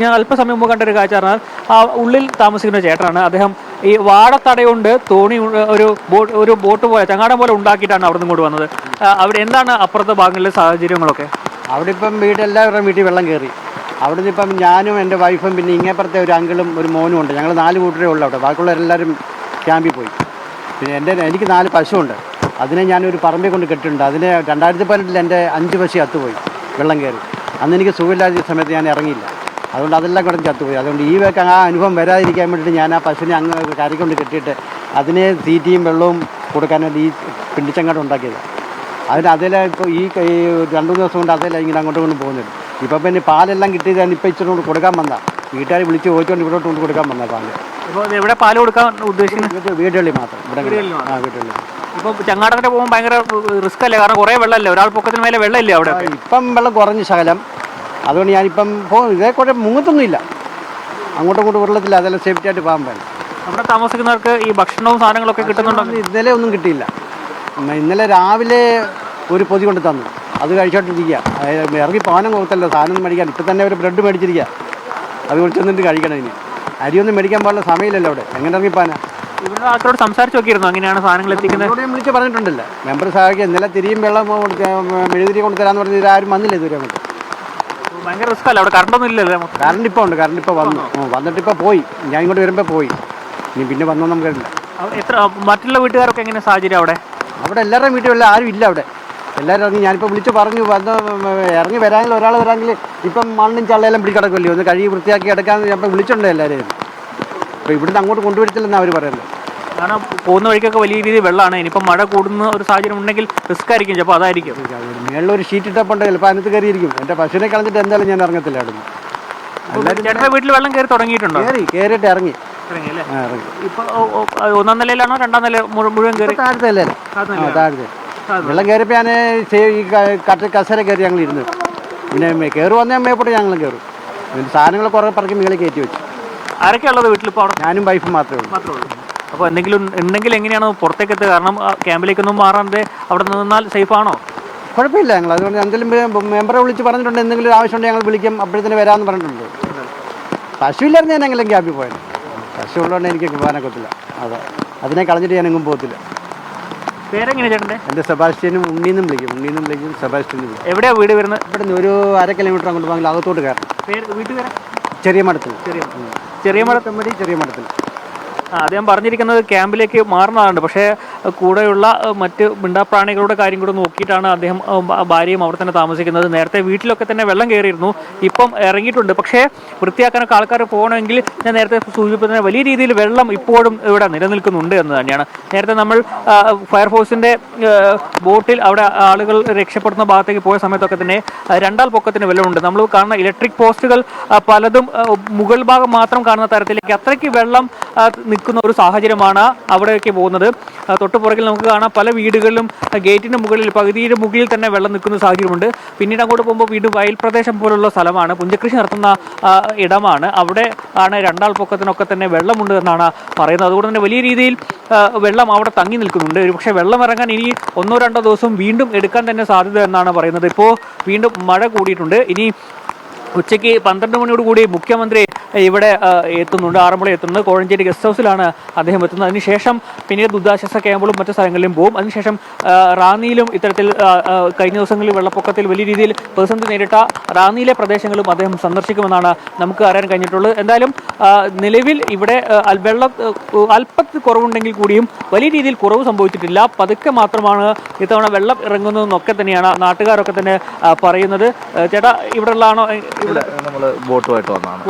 ഞാൻ അല്പസമയം മുമ്പ് കണ്ടൊരു കാഴ്ച പറഞ്ഞാൽ ആ ഉള്ളിൽ താമസിക്കുന്ന ചേട്ടനാണ്. അദ്ദേഹം ഈ വാഴത്തടയുണ്ട് തോണി ഒരു ബോട്ട് പോലെ ചങ്ങാടം പോലെ ഉണ്ടാക്കിയിട്ടാണ് അവിടെ നിന്ന് ഇങ്ങോട്ട് വന്നത്. അവിടെ എന്താണ് അപ്പുറത്തെ ഭാഗങ്ങളിലെ സാഹചര്യങ്ങളൊക്കെ? അവിടെ ഇപ്പം എല്ലാവരുടെയും വീട്ടിൽ വെള്ളം കയറി. അവിടെ നിന്ന് ഇപ്പം ഞാനും എൻ്റെ വൈഫും പിന്നെ ഇങ്ങേപ്പുറത്തെ ഒരു അങ്കിളും ഒരു മോനും ഉണ്ട്. ഞങ്ങൾ 4 കൂട്ടരേ ഉള്ളൂ അവിടെ. ബാക്കിയുള്ളവരെല്ലാവരും ക്യാമ്പിൽ പോയി. പിന്നെ എനിക്ക് 4 പശുവുണ്ട്. അതിനെ ഞാനൊരു പറമ്പിൽ കൊണ്ട് കെട്ടിട്ടുണ്ട്. അതിനെ 2018 എൻ്റെ 5 പശു ചത്തുപോയി, വെള്ളം കയറി. അന്ന് എനിക്ക് സുഖമില്ലാത്ത സമയത്ത് ഞാൻ ഇറങ്ങിയില്ല. അതുകൊണ്ട് അതെല്ലാം കൂടെ ചത്തുപോയി. അതുകൊണ്ട് ഈ വേക്ക് ആ അനുഭവം വരാതിരിക്കാൻ വേണ്ടിയിട്ട് ഞാൻ ആ പശുവിനെ അങ്ങ് കരക്കൊണ്ട് കെട്ടിയിട്ട് അതിനെ തീറ്റയും വെള്ളവും കൊടുക്കാൻ വേണ്ടി ഈ പിണ്ടിച്ചങ്ങാട് ഉണ്ടാക്കിയത്. അതിലെ ഇപ്പോൾ ഈ 2-3 ദിവസം കൊണ്ട് അതിലെ ഇങ്ങനെ അങ്ങോട്ടും കൊണ്ട് പോകുന്നുണ്ട്. ഇപ്പം പിന്നെ പാലെല്ലാം കിട്ടിയതാണ്. ഇപ്പം ഇച്ചിരി കൊണ്ട് കൊടുക്കാൻ വന്നാൽ വീട്ടുകാർ വിളിച്ച് ചോദിച്ചുകൊണ്ട് ഇവിടോട്ട് കൊണ്ട് കൊടുക്കാൻ വന്നാൽ പാല്. ഇപ്പോൾ എവിടെ പാല് കൊടുക്കാൻ ഉദ്ദേശിക്കുന്നത്? വീടുകളിൽ മാത്രം. വീടുകളിൽ. ഇപ്പോൾ ചങ്ങാടത്തിന് പോകുമ്പോൾ ഭയങ്കര റിസ്ക് അല്ലേ? കാരണം കുറേ വെള്ളമല്ലേ, ഒരാൾ പൊക്കത്തിന് മേലെ വെള്ളമില്ലേ അവിടെ? ഇപ്പം വെള്ളം കുറഞ്ഞ ശകലം. അതുകൊണ്ട് ഞാനിപ്പം ഇതേ കൂടെ മുങ്ങത്തൊന്നുമില്ല. അങ്ങോട്ടും ഇങ്ങോട്ടും വെള്ളത്തില്ല. അതെല്ലാം സേഫ്റ്റി ആയിട്ട് പോകാൻ വേണം. അവിടെ താമസിക്കുന്നവർക്ക് ഈ ഭക്ഷണവും സാധനങ്ങളൊക്കെ കിട്ടുന്നുണ്ടോ? ഇന്നലെ ഒന്നും കിട്ടിയില്ല. ഇന്നലെ രാവിലെ ഒരു പൊതി കൊണ്ട് തന്നു. അത് കഴിച്ചോണ്ടിരിക്കുക. ഇറങ്ങി പോകാനും കൊടുത്തല്ലോ സാധനം മേടിക്കാൻ. ഇപ്പം തന്നെ ഒരു ബ്രെഡ് മേടിച്ചിരിക്കുക. അത് കുറിച്ചൊന്നിട്ട് കഴിക്കണം. ഇനി അരിയൊന്നും മേടിക്കാൻ പാടില്ല, സമയമില്ലല്ലോ അവിടെ. എങ്ങനെ ഇറങ്ങിപ്പോനാ? ഇവിടെ ആൾക്കാരോട് സംസാരിച്ച് നോക്കിയിരുന്നു അങ്ങനെയാണ് സാധനങ്ങൾ എത്തിക്കുന്നത്? വിളിച്ച് പറഞ്ഞിട്ടുണ്ടല്ലോ മെമ്പർ സഹായിക്കുക. ഇന്നലെ തിരിയും വെള്ളം മെഴുതിരി കൊണ്ടുതരാന്ന് പറഞ്ഞ് ഇതാരും വന്നില്ല ഇതുവരെ അങ്ങോട്ട്. ഭയങ്കര റിസ്ക് അല്ല അവിടെ? കറണ്ടൊന്നും ഇല്ലല്ലോ? കറണ്ട് ഇപ്പോൾ ഉണ്ട്. കറണ്ട് ഇപ്പോൾ വന്നിട്ടിപ്പോൾ പോയി. ഞാൻ ഇങ്ങോട്ട് വരുമ്പോൾ പോയി. ഇനി പിന്നെ വന്നോ നമുക്കറിയില്ല. മറ്റുള്ള വീട്ടുകാരൊക്കെ എങ്ങനെ സാഹചര്യം അവിടെ? എല്ലാവരുടെയും വീട്ടിലുള്ള ആരും ഇല്ല അവിടെ. എല്ലാവരും ഇറങ്ങി. ഞാനിപ്പോൾ വിളിച്ച് പറഞ്ഞു ഇറങ്ങി വരാമെങ്കിൽ ഒരാൾ വരാമെങ്കിൽ ഇപ്പം മണ്ണും ചള്ളയെല്ലാം പിടിക്കിടക്കുമല്ലോ, ഒന്ന് കഴുകി വൃത്തിയാക്കി എടുക്കാമെന്ന് ഞാൻ വിളിച്ചിട്ടുണ്ട് എല്ലാവരെയും. അപ്പോൾ ഇവിടുന്ന് അങ്ങോട്ട് കൊണ്ടുവരത്തില്ലെന്നാണ് അവർ പറയുന്നത്. കാരണം പോകുന്ന വഴിക്കൊക്കെ വലിയ രീതിയിൽ വെള്ളമാണ്. ഇനിയിപ്പം മഴ കൂടുന്ന ഒരു സാഹചര്യം ഉണ്ടെങ്കിൽ റിസ്ക് ആയിരിക്കും. ചിലപ്പോൾ അതായിരിക്കും. മേളിലൊരു ഷീറ്റ് ഇട്ടപ്പോണ്ട് ചിലപ്പോൾ അതിനകത്ത് കയറിയിരിക്കും. എൻ്റെ പശുവിനെ കളഞ്ഞിട്ട് എന്തായാലും ഞാൻ ഇറങ്ങത്തില്ല അവിടെ നിന്ന്. ചേട്ടൻ്റെ വീട്ടിൽ വെള്ളം കയറി തുടങ്ങിയിട്ടുണ്ടോ? കയറിയിട്ട് ഇറങ്ങി. ഇപ്പോൾ 1ാം നിലയിലാണോ 2ാം നില മുഴുവൻ കയറി? താഴത്തെ വെള്ളം കയറിയപ്പോൾ ഞാൻ ഈ കസേര കയറി ഞങ്ങൾ ഇരുന്നു. പിന്നെ കയറി വന്നേ മേപ്പോട്ട് ഞങ്ങൾ കയറും. പിന്നെ സാധനങ്ങൾ കുറേ പറക്കി മേളിൽ കയറ്റി വെച്ചു. ആരൊക്കെ ഉള്ളത് വീട്ടിലിപ്പോൾ അവിടെ? ഞാനും വൈഫും മാത്രമേ ഉള്ളൂ. അപ്പോൾ എന്തെങ്കിലും ഉണ്ടെങ്കിൽ എങ്ങനെയാണ് പുറത്തേക്ക് എത്തുക? കാരണം ക്യാമ്പിലേക്കൊന്നും മാറാതെ അവിടെ നിന്നാൽ സേഫാണോ? കുഴപ്പമില്ല. ഞങ്ങൾ അതുകൊണ്ട് എന്തെങ്കിലും മെമ്പറെ വിളിച്ച് പറഞ്ഞിട്ടുണ്ട്. എന്തെങ്കിലും ആവശ്യമുണ്ടെങ്കിൽ ഞങ്ങൾ വിളിക്കും, അപ്പോഴത്തേന് വരാമെന്ന് പറഞ്ഞിട്ടുണ്ട്. പശു ഇല്ലായിരുന്നു ഞാൻ എങ്കിലും ക്യാമ്പിൽ പോയത്. പശു ഉള്ളതുകൊണ്ട് എനിക്ക് പോകാനൊക്കത്തില്ല. അതിനെ കളഞ്ഞിട്ട് ഞാൻ എങ്ങും പോകത്തില്ല. പേരെങ്ങനെ ചേട്ടൻ്റെ? എൻ്റെ സെബാസ്റ്റ്യനും ഉണ്ണീന്നും വിളിക്കും. സെബാസ്റ്റ്യനും വിളിക്കും. എവിടെയാണ് വീട് വരുന്നത്? ഇവിടെ നിന്ന് ഒരു 1/2 കിലോമീറ്റർ അങ്ങോട്ട് പോകാൻ അകത്തോട്ട് കയറണം. വീട്ടുപേര്? ചെറിയ മഠത്തിൽ. ചെറിയ മഠത്തിൽ. അദ്ദേഹം പറഞ്ഞിരിക്കുന്നത് ക്യാമ്പിലേക്ക് മാറുന്നതാണ്. പക്ഷേ കൂടെയുള്ള മറ്റ് മിണ്ടാപ്രാണികളുടെ കാര്യം കൂടെ നോക്കിയിട്ടാണ് അദ്ദേഹം ഭാര്യയും അവിടെ തന്നെ താമസിക്കുന്നത്. നേരത്തെ വീട്ടിലൊക്കെ തന്നെ വെള്ളം കയറിയിരുന്നു, ഇപ്പം ഇറങ്ങിയിട്ടുണ്ട്. പക്ഷേ വൃത്തിയാക്കാനൊക്കെ ആൾക്കാർ പോകണമെങ്കിൽ ഞാൻ നേരത്തെ സൂചിപ്പിച്ചത് വലിയ രീതിയിൽ വെള്ളം ഇപ്പോഴും ഇവിടെ നിലനിൽക്കുന്നുണ്ട് എന്ന് തന്നെയാണ്. നേരത്തെ നമ്മൾ ഫയർഫോഴ്സിൻ്റെ ബോട്ടിൽ അവിടെ ആളുകൾ രക്ഷപ്പെടുന്ന ഭാഗത്തേക്ക് പോയ സമയത്തൊക്കെ തന്നെ 2 പൊക്കത്തിന് വെള്ളമുണ്ട്. നമ്മൾ കാണുന്ന ഇലക്ട്രിക് പോസ്റ്റുകൾ പലതും മുകൾ ഭാഗം മാത്രം കാണുന്ന തരത്തിലേക്ക് അത്രയ്ക്ക് വെള്ളം നിൽക്കുന്ന ഒരു സാഹചര്യമാണ് അവിടേക്ക് പോകുന്നത്. തൊട്ടുപുറകിൽ നമുക്ക് കാണാം പല വീടുകളിലും ഗേറ്റിൻ്റെ മുകളിൽ പകുതിയുടെ മുകളിൽ തന്നെ വെള്ളം നിൽക്കുന്ന സാഹചര്യമുണ്ട്. പിന്നീട് അങ്ങോട്ട് പോകുമ്പോൾ വീണ്ടും വയൽ പ്രദേശം പോലുള്ള സ്ഥലമാണ്, പുഞ്ചകൃഷി നടത്തുന്ന ഇടമാണ്. അവിടെ ആണ് 2 പൊക്കത്തിനൊക്കെ തന്നെ വെള്ളമുണ്ട് എന്നാണ് പറയുന്നത്. അതുകൊണ്ട് തന്നെ വലിയ രീതിയിൽ വെള്ളം അവിടെ തങ്ങി നിൽക്കുന്നുണ്ട്. പക്ഷേ വെള്ളം ഇറങ്ങാൻ ഇനി 1-2 ദിവസം വീണ്ടും എടുക്കാൻ തന്നെ സാധ്യത എന്നാണ് പറയുന്നത്. ഇപ്പോൾ വീണ്ടും മഴ കൂടിയിട്ടുണ്ട്. ഇനി ഉച്ചയ്ക്ക് 12 മണിയോടുകൂടി മുഖ്യമന്ത്രി ഇവിടെ എത്തുന്നുണ്ട്. ആറന്മുള എത്തുന്നത് കോഴഞ്ചേരി ഗസ്റ്റ് ഹൗസിലാണ് അദ്ദേഹം എത്തുന്നത്. അതിനുശേഷം പിന്നീട് ദുരിതാശ്വാസ ക്യാമ്പുകളും മറ്റു സ്ഥലങ്ങളിലും പോകും. അതിനുശേഷം റാന്നിയിലും ഇത്തരത്തിൽ കഴിഞ്ഞ ദിവസങ്ങളിൽ വെള്ളപ്പൊക്കത്തിൽ വലിയ രീതിയിൽ പ്രതിസന്ധി നേരിട്ട റാന്നിയിലെ പ്രദേശങ്ങളും അദ്ദേഹം സന്ദർശിക്കുമെന്നാണ് നമുക്ക് അറിയാൻ കഴിഞ്ഞിട്ടുള്ളത്. എന്തായാലും നിലവിൽ ഇവിടെ വെള്ളം അല്പത്തിൽ കുറവുണ്ടെങ്കിൽ കൂടിയും വലിയ രീതിയിൽ കുറവ് സംഭവിച്ചിട്ടില്ല. പതുക്കെ മാത്രമാണ് ഇത്തവണ വെള്ളം ഇറങ്ങുന്നതെന്നൊക്കെ തന്നെയാണ് നാട്ടുകാരൊക്കെ തന്നെ പറയുന്നത്. ചേട്ടാ ഇവിടെ ഉള്ളതാണോ? നമ്മൾ ബോട്ടുമായിട്ട് വന്നതാണ്.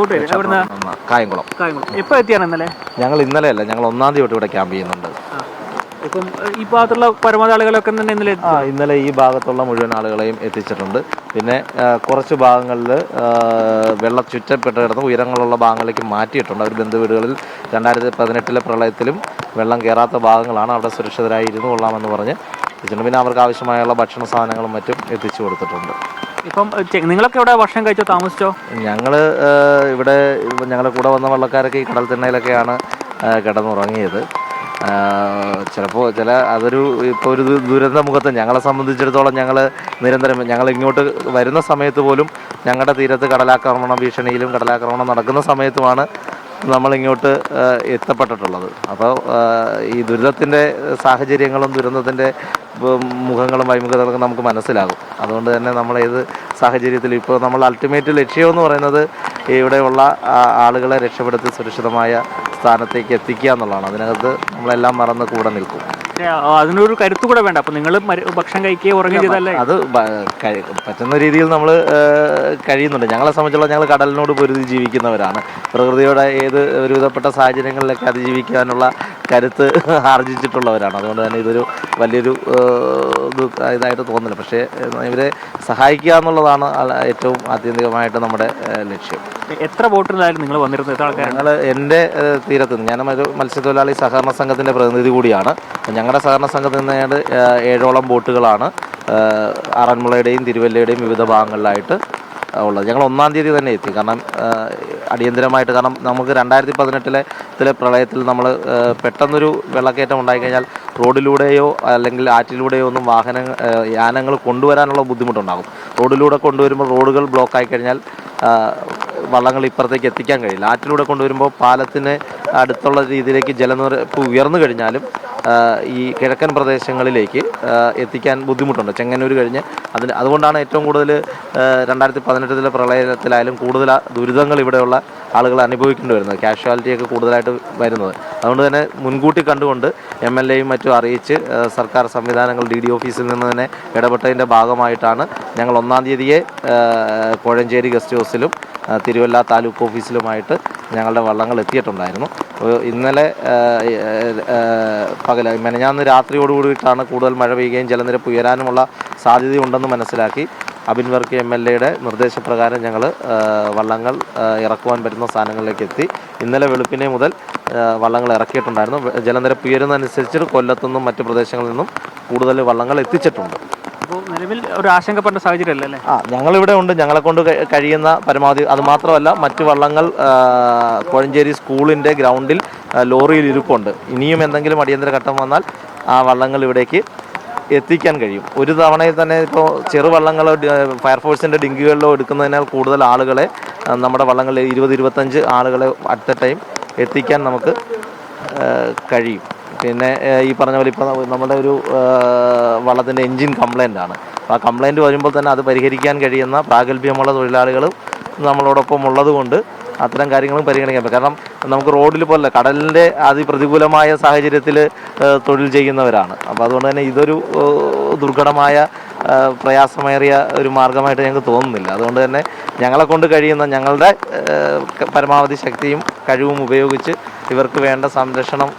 കായംകുളം. എപ്പോൾ എത്തിയാണ്? ഇന്നലെ? ഞങ്ങൾ ഇന്നലെയല്ല, ഞങ്ങൾ 1-ാം തീയതി തൊട്ട് ഇവിടെ ക്യാമ്പ് ചെയ്യുന്നുണ്ട്. ഇപ്പം ഈ ഭാഗത്തുള്ള പരമാവധി ആളുകളൊക്കെ തന്നെ ഇന്നലെ ഈ ഭാഗത്തുള്ള മുഴുവൻ ആളുകളെയും എത്തിച്ചിട്ടുണ്ട്. പിന്നെ കുറച്ച് ഭാഗങ്ങളിൽ വെള്ളം ചുറ്റപ്പെട്ട് കിടന്ന് ഉയരങ്ങളുള്ള ഭാഗങ്ങളിലേക്ക് മാറ്റിയിട്ടുണ്ട്. അവർ ബന്ധുവീടുകളിൽ 2018 പ്രളയത്തിലും വെള്ളം കയറാത്ത ഭാഗങ്ങളാണ്. അവിടെ സുരക്ഷിതരായി ഇരുന്ന് കൊള്ളാമെന്ന് പറഞ്ഞ് എത്തിച്ചിട്ടുണ്ട്. പിന്നെ അവർക്ക് ആവശ്യമായുള്ള ഭക്ഷണ സാധനങ്ങളും മറ്റും എത്തിച്ചു കൊടുത്തിട്ടുണ്ട്. ഇപ്പം നിങ്ങളൊക്കെ ഇവിടെ ഭക്ഷണം കഴിച്ചോ, താമസിച്ചോ? ഞങ്ങൾ ഇവിടെ ഞങ്ങളുടെ കൂടെ വന്ന വള്ളക്കാരൊക്കെ ഈ കടൽ തിണ്ണയിലൊക്കെയാണ് കിടന്നുറങ്ങിയത്. ചിലപ്പോൾ അതൊരു ഇപ്പോൾ ഒരു ദുരന്ത മുഖത്ത് ഞങ്ങളെ സംബന്ധിച്ചിടത്തോളം ഞങ്ങൾ ഇങ്ങോട്ട് വരുന്ന സമയത്ത് പോലും ഞങ്ങളുടെ തീരത്ത് കടലാക്രമണ ഭീഷണിയിലും കടലാക്രമണം നടക്കുന്ന സമയത്തുമാണ് നമ്മളിങ്ങോട്ട് എത്തപ്പെട്ടിട്ടുള്ളത്. അപ്പോൾ ഈ ദുരിതത്തിൻ്റെ സാഹചര്യങ്ങളും ദുരന്തത്തിൻ്റെ മുഖങ്ങളും വൈമുഖതകളും നമുക്ക് മനസ്സിലാകും. അതുകൊണ്ട് തന്നെ നമ്മൾ ഏത് സാഹചര്യത്തിലും ഇപ്പോൾ നമ്മൾ അൾട്ടിമേറ്റ് ലക്ഷ്യമെന്ന് പറയുന്നത് ഇവിടെയുള്ള ആളുകളെ രക്ഷപ്പെടുത്തി സുരക്ഷിതമായ സ്ഥാനത്തേക്ക് എത്തിക്കുക എന്നുള്ളതാണ്. അതിനകത്ത് നമ്മളെല്ലാം മറന്ന് കൂടെ നിൽക്കും. അതിനൊരു കരുത്തു കൂടെ വേണ്ട. അപ്പം നിങ്ങൾ ഭക്ഷണം കഴിക്കുകയോ ഉറങ്ങുകയോ ചെയ്തല്ലേ? അത് പറ്റുന്ന രീതിയിൽ നമ്മൾ കഴിയുന്നുണ്ട്. ഞങ്ങളെ സംബന്ധിച്ചുള്ള ഞങ്ങൾ കടലിനോട് പൊരുതി ജീവിക്കുന്നവരാണ്. പ്രകൃതിയുടെ ഏത് ഒരുവിധപ്പെട്ട സാഹചര്യങ്ങളിലൊക്കെ അതിജീവിക്കാനുള്ള കരുത്ത് ആർജിച്ചിട്ടുള്ളവരാണ്. അതുകൊണ്ട് തന്നെ ഇതൊരു വലിയൊരു ഇതായിട്ട് തോന്നുന്നില്ല. പക്ഷേ ഇവരെ സഹായിക്കുക എന്നുള്ളതാണ് ഏറ്റവും ആത്യന്തികമായിട്ട് നമ്മുടെ ലക്ഷ്യം. എത്ര ബോട്ടിലായിരുന്നു നിങ്ങൾ വന്നിരുന്നത്? ഞങ്ങൾ എൻ്റെ തീരത്ത് നിന്ന്, ഞാൻ ഒരു മത്സ്യത്തൊഴിലാളി സഹകരണ സംഘത്തിൻ്റെ പ്രതിനിധി കൂടിയാണ്. ഞങ്ങളുടെ സഹകരണ സംഘത്തിൽ നിന്ന് 7ഓളം ബോട്ടുകളാണ് ആറന്മുളയുടെയും തിരുവല്ലയുടെയും വിവിധ ഭാഗങ്ങളിലായിട്ട് ഉള്ളത്. ഞങ്ങൾ 1-ാം തീയതി തന്നെ എത്തി. കാരണം അടിയന്തരമായിട്ട്, കാരണം നമുക്ക് 2018 പ്രളയത്തിൽ നമ്മൾ പെട്ടെന്നൊരു വെള്ളക്കയറ്റം ഉണ്ടായിക്കഴിഞ്ഞാൽ റോഡിലൂടെയോ അല്ലെങ്കിൽ ആറ്റിലൂടെയോ ഒന്നും യാനങ്ങൾ കൊണ്ടുവരാനുള്ള ബുദ്ധിമുട്ടുണ്ടാകും. റോഡിലൂടെ കൊണ്ടുവരുമ്പോൾ റോഡുകൾ ബ്ലോക്കായി കഴിഞ്ഞാൽ വള്ളങ്ങൾ ഇപ്പുറത്തേക്ക് എത്തിക്കാൻ കഴിയില്ല. ആറ്റിലൂടെ കൊണ്ടുവരുമ്പോൾ പാലത്തിന് അടുത്തുള്ള രീതിയിലേക്ക് ജലനിരപ്പ് ഉയർന്നു കഴിഞ്ഞാലും ഈ കിഴക്കൻ പ്രദേശങ്ങളിലേക്ക് എത്തിക്കാൻ ബുദ്ധിമുട്ടുണ്ട്. ചെങ്ങന്നൂർ കഴിഞ്ഞ് അതുകൊണ്ടാണ് ഏറ്റവും കൂടുതൽ 2018 പ്രളയത്തിലായാലും കൂടുതൽ ദുരിതങ്ങൾ ഇവിടെയുള്ള ആളുകൾ അനുഭവിക്കേണ്ടി വരുന്നത്, കാഷ്വാലിറ്റിയൊക്കെ കൂടുതലായിട്ട് വരുന്നത്. അതുകൊണ്ട് തന്നെ മുൻകൂട്ടി കണ്ടുകൊണ്ട് MLAയും മറ്റും അറിയിച്ച് സർക്കാർ സംവിധാനങ്ങൾ DD ഓഫീസിൽ നിന്ന് തന്നെ ഇടപെട്ടതിൻ്റെ ഭാഗമായിട്ടാണ് ഞങ്ങൾ 1-ാം തീയതിയെ കോഴഞ്ചേരി ഗസ്റ്റ് ഹൗസിലും തിരുവല്ല താലൂക്ക് ഓഫീസിലുമായിട്ട് ഞങ്ങളുടെ വള്ളങ്ങൾ എത്തിയിട്ടുണ്ടായിരുന്നു. ഇന്നലെ മെനഞ്ഞാന്ന് രാത്രിയോടുകൂടിയിട്ടാണ് കൂടുതൽ മഴ പെയ്യുകയും ജലനിരപ്പ് ഉയരാനുമുള്ള സാധ്യതയുണ്ടെന്ന് മനസ്സിലാക്കി അബിൻ വർക്കി MLAയുടെ നിർദ്ദേശപ്രകാരം ഞങ്ങൾ വള്ളങ്ങൾ ഇറക്കുവാൻ പറ്റുന്ന സ്ഥാനങ്ങളിലേക്ക് എത്തി. ഇന്നലെ വെളുപ്പിനെ മുതൽ വള്ളങ്ങൾ ഇറക്കിയിട്ടുണ്ടായിരുന്നു. ജലനിരപ്പ് ഉയരുന്നതനുസരിച്ച് കൊല്ലത്തുനിന്നും മറ്റ് പ്രദേശങ്ങളിൽ നിന്നും കൂടുതൽ വള്ളങ്ങൾ എത്തിച്ചിട്ടുണ്ട്. അപ്പോൾ നിലവിൽ ഒരു ആശങ്കപ്പെട്ട സാഹചര്യമല്ലേ? ഞങ്ങളിവിടെ ഉണ്ട്. ഞങ്ങളെ കൊണ്ട് കഴിയുന്ന പരമാവധി. അതുമാത്രമല്ല, മറ്റ് വള്ളങ്ങൾ കോഴഞ്ചേരി സ്കൂളിൻ്റെ ഗ്രൗണ്ടിൽ ലോറിയിൽ ഇരിപ്പുണ്ട്. ഇനിയും എന്തെങ്കിലും അടിയന്തര ഘട്ടം വന്നാൽ ആ വള്ളങ്ങൾ ഇവിടേക്ക് എത്തിക്കാൻ കഴിയും. ഒരു തവണയിൽ തന്നെ ഇപ്പോൾ ചെറുവള്ളങ്ങളോ ഫയർഫോഴ്സിൻ്റെ ഡിങ്കുകളിലോ എടുക്കുന്നതിനാൽ കൂടുതൽ ആളുകളെ നമ്മുടെ വള്ളങ്ങളിൽ 20-25 ആളുകളെ അറ്റ് എ ടൈം എത്തിക്കാൻ നമുക്ക് കഴിയും. പിന്നെ ഈ പറഞ്ഞ പോലെ ഇപ്പോൾ നമ്മുടെ ഒരു വള്ളത്തിൻ്റെ എൻജിൻ കംപ്ലൈൻ്റ് ആണ്. അപ്പോൾ ആ കംപ്ലൈൻറ്റ് വരുമ്പോൾ തന്നെ അത് പരിഹരിക്കാൻ കഴിയുന്ന പ്രാഗൽഭ്യമുള്ള തൊഴിലാളികളും നമ്മളോടൊപ്പം ഉള്ളത് കൊണ്ട് അത്തരം കാര്യങ്ങളും പരിഗണിക്കാൻ പറ്റും. കാരണം നമുക്ക് റോഡിൽ പോലെ കടലിൻ്റെ അതിപ്രതികൂലമായ സാഹചര്യത്തിൽ തൊഴിൽ ചെയ്യുന്നവരാണ്. അപ്പോൾ അതുകൊണ്ട് തന്നെ ഇതൊരു ദുർഘടമായ പ്രയാസമേറിയ ഒരു മാർഗമായിട്ട് ഞങ്ങൾക്ക് തോന്നുന്നില്ല. അതുകൊണ്ട് തന്നെ ഞങ്ങളെ കൊണ്ട് കഴിയുന്ന ഞങ്ങളുടെ പരമാവധി ശക്തിയും കഴിവും ഉപയോഗിച്ച് ഇവർക്ക് വേണ്ട സംരക്ഷണം,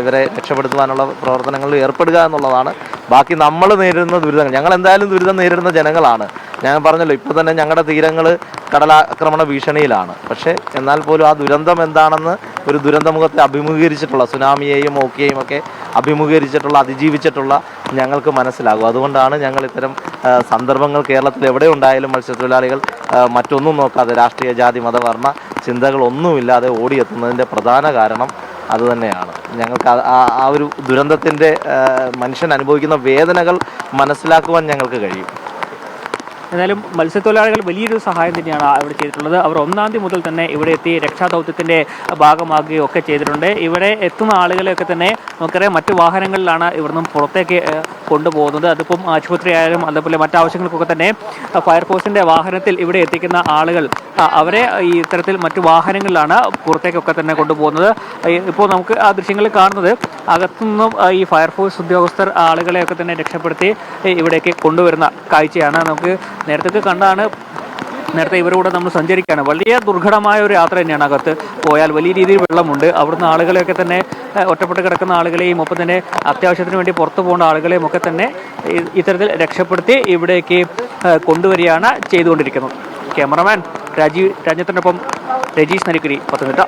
ഇവരെ രക്ഷപ്പെടുത്തുവാനുള്ള പ്രവർത്തനങ്ങളിൽ ഏർപ്പെടുക എന്നുള്ളതാണ്. ബാക്കി നമ്മൾ നേരിടുന്ന ദുരിതങ്ങൾ, ഞങ്ങൾ എന്തായാലും ദുരിതം നേരിടുന്ന ജനങ്ങളാണ്. ഞാൻ പറഞ്ഞല്ലോ, ഇപ്പോൾ തന്നെ ഞങ്ങളുടെ തീരങ്ങൾ കടലാക്രമണ ഭീഷണിയിലാണ്. പക്ഷേ എന്നാൽ പോലും ആ ദുരന്തം എന്താണെന്ന് ഒരു ദുരന്തമുഖത്തെ അഭിമുഖീകരിച്ചിട്ടുള്ള, സുനാമിയെയും ഓക്കിയെയും ഒക്കെ അഭിമുഖീകരിച്ചിട്ടുള്ള, അതിജീവിച്ചിട്ടുള്ള ഞങ്ങൾക്ക് മനസ്സിലാകും. അതുകൊണ്ടാണ് ഞങ്ങൾ ഇത്തരം സന്ദർഭങ്ങൾ കേരളത്തിൽ എവിടെ ഉണ്ടായാലും മത്സ്യത്തൊഴിലാളികൾ മറ്റൊന്നും നോക്കാതെ, രാഷ്ട്രീയ ജാതി മതവർണ്ണ ചിന്തകളൊന്നുമില്ലാതെ ഓടിയെത്തുന്നതിൻ്റെ പ്രധാന കാരണം അതുതന്നെയാണ്. ഞങ്ങൾക്ക് ആ ഒരു ദുരന്തത്തിൻ്റെ മനുഷ്യൻ അനുഭവിക്കുന്ന വേദനകൾ മനസ്സിലാക്കുവാൻ ഞങ്ങൾക്ക് കഴിയും. എന്നാലും മത്സ്യത്തൊഴിലാളികൾ വലിയൊരു സഹായം തന്നെയാണ് ഇവിടെ ചെയ്തിട്ടുള്ളത്. അവർ 1-ാം തീയതി മുതൽ തന്നെ ഇവിടെ എത്തി രക്ഷാദൗത്യത്തിൻ്റെ ഭാഗമാകുകയും ഒക്കെ ചെയ്തിട്ടുണ്ട്. ഇവിടെ എത്തുന്ന ആളുകളെയൊക്കെ തന്നെ നമുക്കറിയാം മറ്റു വാഹനങ്ങളിലാണ് ഇവിടുന്ന് പുറത്തേക്ക് കൊണ്ടുപോകുന്നത്. അതിപ്പം ആശുപത്രി ആയാലും അതുപോലെ മറ്റാവശ്യങ്ങൾക്കൊക്കെ തന്നെ ഫയർഫോഴ്സിൻ്റെ വാഹനത്തിൽ ഇവിടെ എത്തിക്കുന്ന ആളുകൾ അവരെ ഈ ഇത്തരത്തിൽ മറ്റു വാഹനങ്ങളിലാണ് പുറത്തേക്കൊക്കെ തന്നെ കൊണ്ടുപോകുന്നത്. ഇപ്പോൾ നമുക്ക് ആ ദൃശ്യങ്ങളിൽ കാണുന്നത് അകത്തുനിന്നും ഈ ഫയർഫോഴ്സ് ഉദ്യോഗസ്ഥർ ആളുകളെയൊക്കെ തന്നെ രക്ഷപ്പെടുത്തി ഇവിടേക്ക് കൊണ്ടുവരുന്ന കാഴ്ചയാണ്. നമുക്ക് നേരത്തെ കണ്ടാണ്, നേരത്തെ ഇവരുടെ നമ്മൾ സഞ്ചരിക്കുകയാണ്. വലിയ ദുർഘടമായ ഒരു യാത്ര തന്നെയാണ്. അകത്ത് പോയാൽ വലിയ രീതിയിൽ വെള്ളമുണ്ട്. അവിടുന്ന് ആളുകളെയൊക്കെ തന്നെ ഒറ്റപ്പെട്ട് കിടക്കുന്ന ആളുകളെയും ഒപ്പം തന്നെ അത്യാവശ്യത്തിന് വേണ്ടി പുറത്തു പോകേണ്ട ആളുകളെയും ഒക്കെ തന്നെ ഇത്തരത്തിൽ രക്ഷപ്പെടുത്തി ഇവിടേക്ക് കൊണ്ടുവരികയാണ് ചെയ്തുകൊണ്ടിരിക്കുന്നത്. ക്യാമറമാൻ രാജീവ് രാജ്യത്തിനൊപ്പം രജീഷ് നരിക്കുരി, പത്തനംതിട്ട.